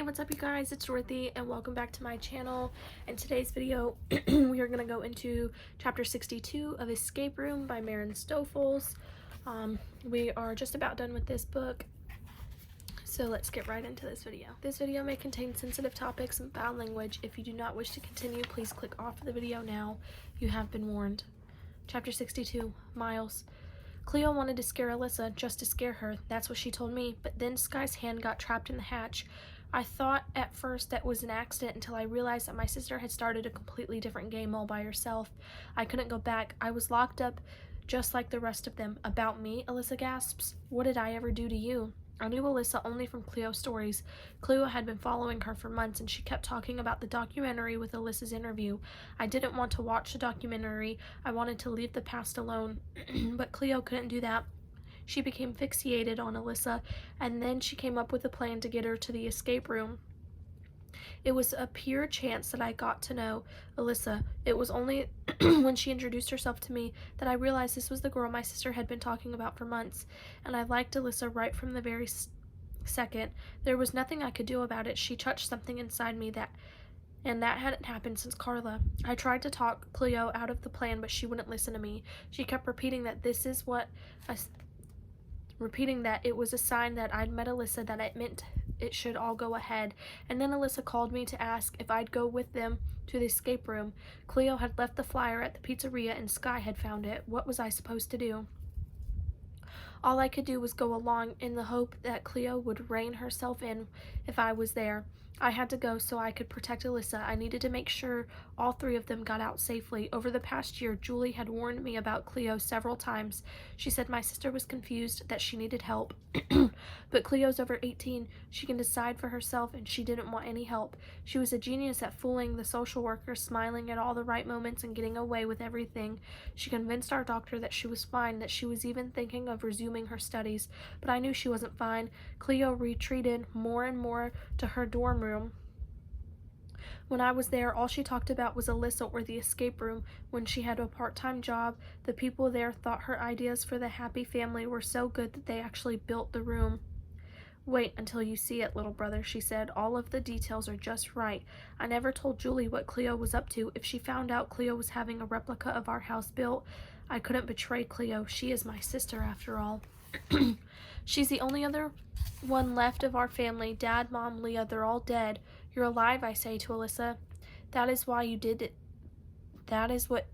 Hey, what's up you guys? It's Dorothy and welcome back to my channel. In today's video, we are going to go into chapter 62 of Escape Room by Maren Stoffels. We are just about done with this book, so let's get right into this video. This video may contain sensitive topics and foul language. If you do not wish to continue, please click off the video now. You have been warned. Chapter 62, Miles. Cleo wanted to scare Alyssa just to scare her. That's what she told me, but then Sky's hand got trapped in the hatch. I thought at first that was an accident until I realized that my sister had started a completely different game all by herself. I couldn't go back. I was locked up just like the rest of them. About me? Alyssa gasps. What did I ever do to you? I knew Alyssa only from Cleo's stories. Cleo had been following her for months, and she kept talking about the documentary with Alyssa's interview. I didn't want to watch the documentary. I wanted to leave the past alone, but Cleo couldn't do that. She became fixated on Alyssa, and then she came up with a plan to get her to the escape room. It was a pure chance that I got to know Alyssa. It was only when she introduced herself to me that I realized this was the girl my sister had been talking about for months, and I liked Alyssa right from the very second. There was nothing I could do about it. She touched something inside me that hadn't happened since Carla. I tried to talk Cleo out of the plan, but she wouldn't listen to me. She kept repeating that it was a sign that I'd met Alyssa, that it meant it should all go ahead. And then Alyssa called me to ask if I'd go with them to the escape room. Cleo had left the flyer at the pizzeria and Sky had found it. What was I supposed to do? All I could do was go along in the hope that Cleo would rein herself in if I was there. I had to go so I could protect Alyssa. I needed to make sure all three of them got out safely. Over the past year, Julie had warned me about Cleo several times. She said my sister was confused, that she needed help. But Cleo's over 18. She can decide for herself, and she didn't want any help. She was a genius at fooling the social worker, smiling at all the right moments and getting away with everything. She convinced our doctor that she was fine, that she was even thinking of resuming her studies. But I knew she wasn't fine. Cleo retreated more and more to her dorm room. When I was there, all she talked about was Alyssa or the escape room. When she had a part-time job, the people there thought her ideas for the happy family were so good that they actually built the room. Wait until you see it, little brother, she said. All of the details are just right. I never told Julie what Cleo was up to. If she found out Cleo was having a replica of our house built, I couldn't betray Cleo. She is my sister, after all. She's the only other one left of our family. Dad, Mom, Leah, they're all dead. You're alive, I say to Alyssa. That is why you did it. That is what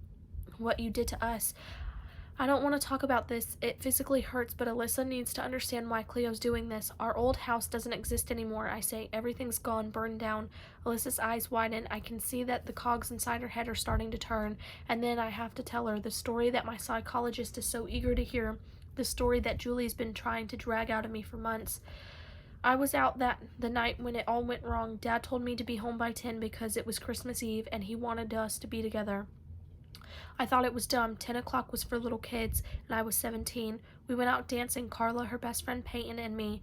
you did to us. I don't want to talk about this. It physically hurts, but Alyssa needs to understand why Cleo's doing this. Our old house doesn't exist anymore, I say. Everything's gone, burned down. Alyssa's eyes widen. I can see that the cogs inside her head are starting to turn. And then I have to tell her the story that my psychologist is so eager to hear. The story that Julie's been trying to drag out of me for months. I was out the night when it all went wrong. Dad told me to be home by 10 because it was Christmas Eve and he wanted us to be together. I thought it was dumb. 10 o'clock was for little kids, and I was 17. We went out dancing, Carla, her best friend Peyton, and me.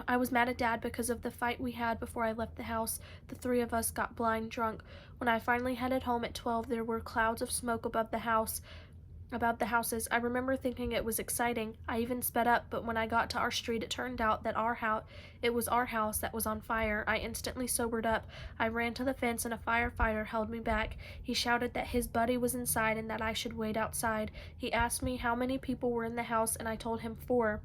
I was mad at Dad because of the fight we had before I left the house. The three of us got blind drunk. When I finally headed home at 12, there were clouds of smoke above the houses. I remember thinking it was exciting. I even sped up, but when I got to our street, it turned out that it was our house that was on fire. I instantly sobered up. I ran to the fence and a firefighter held me back. He shouted that his buddy was inside and that I should wait outside. He asked me how many people were in the house, and I told him 4.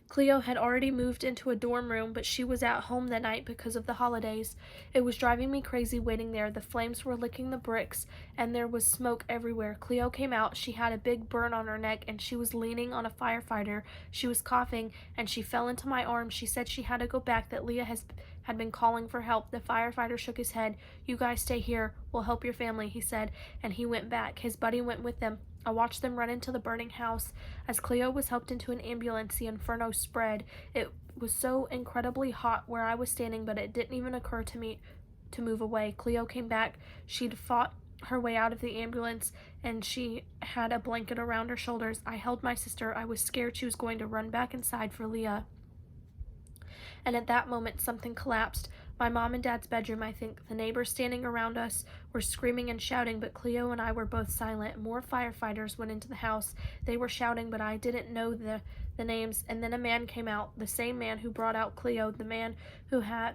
Cleo had already moved into a dorm room, but she was at home that night because of the holidays. It was driving me crazy waiting there. The flames were licking the bricks, and there was smoke everywhere. Cleo came out. She had a big burn on her neck, and she was leaning on a firefighter. She was coughing, and she fell into my arms. She said she had to go back, that Leah had been calling for help. The firefighter shook his head. You guys stay here. We'll help your family, he said, and he went back. His buddy went with them. I watched them run into the burning house. As Cleo was helped into an ambulance, the inferno spread. It was so incredibly hot where I was standing, but it didn't even occur to me to move away. Cleo came back. She'd fought her way out of the ambulance, and she had a blanket around her shoulders. I held my sister. I was scared she was going to run back inside for Leah. And at that moment, something collapsed. My mom and dad's bedroom, I think. The neighbors standing around us were screaming and shouting, but Cleo and I were both silent. More firefighters went into the house. They were shouting, but I didn't know the names. And then a man came out, the same man who brought out Cleo, the man who had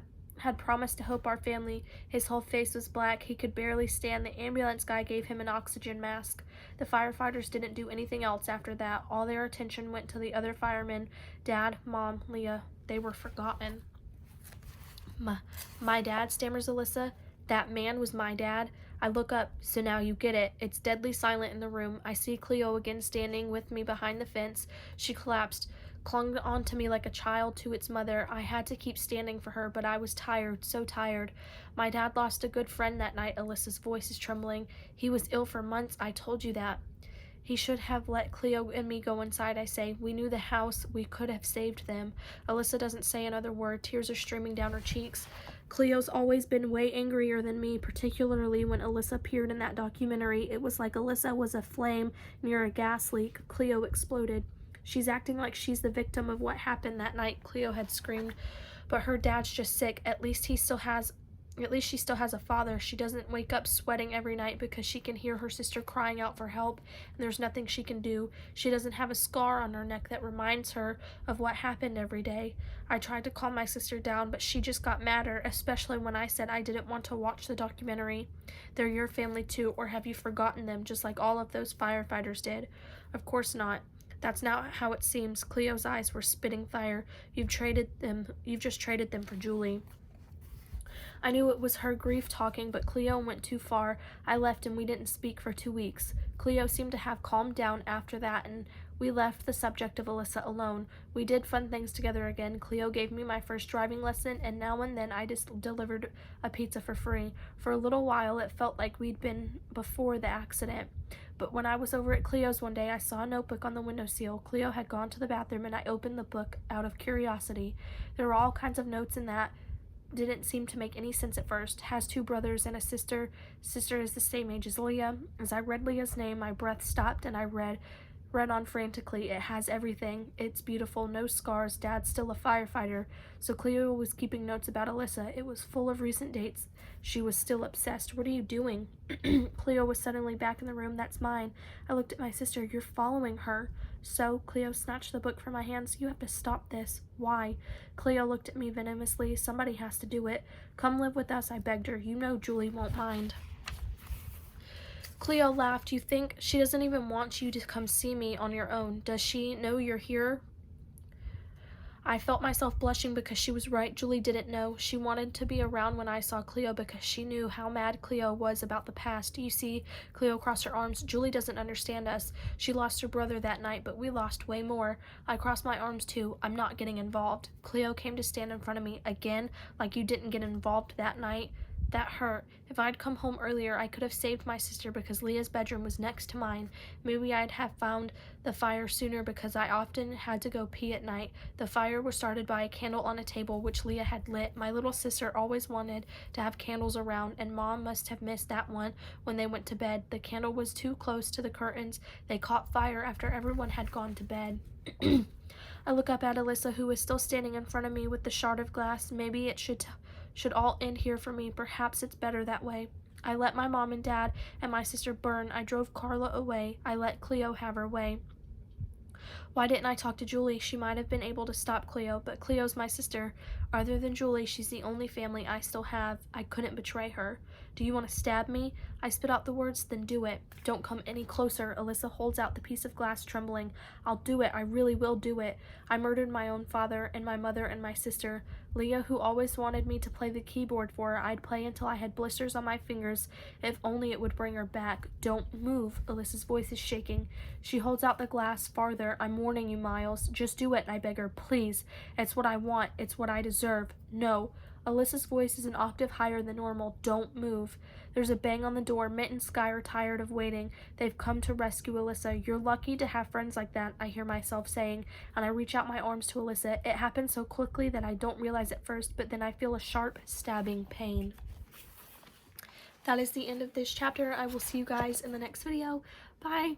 promised to help our family. His whole face was black. He could barely stand. The ambulance guy gave him an oxygen mask. The firefighters didn't do anything else after that. All their attention went to the other firemen, Dad, Mom, Leah. They were forgotten. My dad, stammers Alyssa. That man was my dad. I look up. So now you get it. It's deadly silent in the room. I see Cleo again standing with me behind the fence. She collapsed, clung onto me like a child to its mother. I had to keep standing for her, but I was tired, so tired. My dad lost a good friend that night. Alyssa's voice is trembling. He was ill for months. I told you that. He should have let Cleo and me go inside, I say. We knew the house. We could have saved them. Alyssa doesn't say another word. Tears are streaming down her cheeks. Cleo's always been way angrier than me, particularly when Alyssa appeared in that documentary. It was like Alyssa was a flame near a gas leak. Cleo exploded. She's acting like she's the victim of what happened that night, Cleo had screamed. But her dad's just sick. At least she still has a father. She doesn't wake up sweating every night because she can hear her sister crying out for help, and there's nothing she can do. She doesn't have a scar on her neck that reminds her of what happened every day. I tried to calm my sister down, but she just got madder, especially when I said I didn't want to watch the documentary. They're your family too, or have you forgotten them, just like all of those firefighters did? Of course not. That's not how it seems. Cleo's eyes were spitting fire. You've just traded them for Julie. I knew it was her grief talking, but Cleo went too far. I left and we didn't speak for 2 weeks. Cleo seemed to have calmed down after that, and we left the subject of Alyssa alone. We did fun things together again. Cleo gave me my first driving lesson, and now and then I just delivered a pizza for free. For a little while, it felt like we'd been before the accident. But when I was over at Cleo's one day, I saw a notebook on the windowsill. Cleo had gone to the bathroom, and I opened the book out of curiosity. There were all kinds of notes in that. Didn't seem to make any sense at first. Has 2 brothers and a sister. Sister is the same age as Leah. As I read Leah's name, my breath stopped and I read on frantically. It has everything. It's beautiful. No scars. Dad's still a firefighter. So Cleo was keeping notes about Alyssa. It was full of recent dates. She was still obsessed. What are you doing? Cleo was suddenly back in the room. That's mine. I looked at my sister. You're following her. So Cleo snatched the book from my hands. You have to stop this. Why? Cleo looked at me venomously. Somebody has to do it. Come live with us, I begged her. You know Julie won't mind. Cleo laughed. You think she doesn't even want you to come see me on your own? Does she know you're here? I felt myself blushing because she was right. Julie didn't know. She wanted to be around when I saw Cleo because she knew how mad Cleo was about the past. You see, Cleo crossed her arms. Julie doesn't understand us. She lost her brother that night, but we lost way more. I crossed my arms too. I'm not getting involved. Cleo came to stand in front of me again, like you didn't get involved that night. That hurt. If I'd come home earlier, I could have saved my sister because Leah's bedroom was next to mine. Maybe I'd have found the fire sooner because I often had to go pee at night. The fire was started by a candle on a table which Leah had lit. My little sister always wanted to have candles around, and Mom must have missed that one when they went to bed. The candle was too close to the curtains. They caught fire after everyone had gone to bed. I look up at Alyssa, who is still standing in front of me with the shard of glass. Maybe it should all end here for me. Perhaps it's better that way. I let my mom and dad and my sister burn. I drove Carla away. I let Cleo have her way. Why didn't I talk to Julie? She might have been able to stop Cleo, but Cleo's my sister. Other than Julie, she's the only family I still have. I couldn't betray her. Do you want to stab me? I spit out the words, then do it. Don't come any closer. Alyssa holds out the piece of glass, trembling. I'll do it. I really will do it. I murdered my own father and my mother and my sister. Leah, who always wanted me to play the keyboard for her, I'd play until I had blisters on my fingers. If only it would bring her back. Don't move. Alyssa's voice is shaking. She holds out the glass farther. I'm warning you, Miles. Just do it, I beg her. Please. It's what I want. It's what I deserve. No. Alyssa's voice is an octave higher than normal. Don't move. There's a bang on the door. Mitt and Sky are tired of waiting. They've come to rescue Alyssa. You're lucky to have friends like that, I hear myself saying, and I reach out my arms to Alyssa. It happens so quickly that I don't realize at first, but then I feel a sharp, stabbing pain. That is the end of this chapter. I will see you guys in the next video. Bye!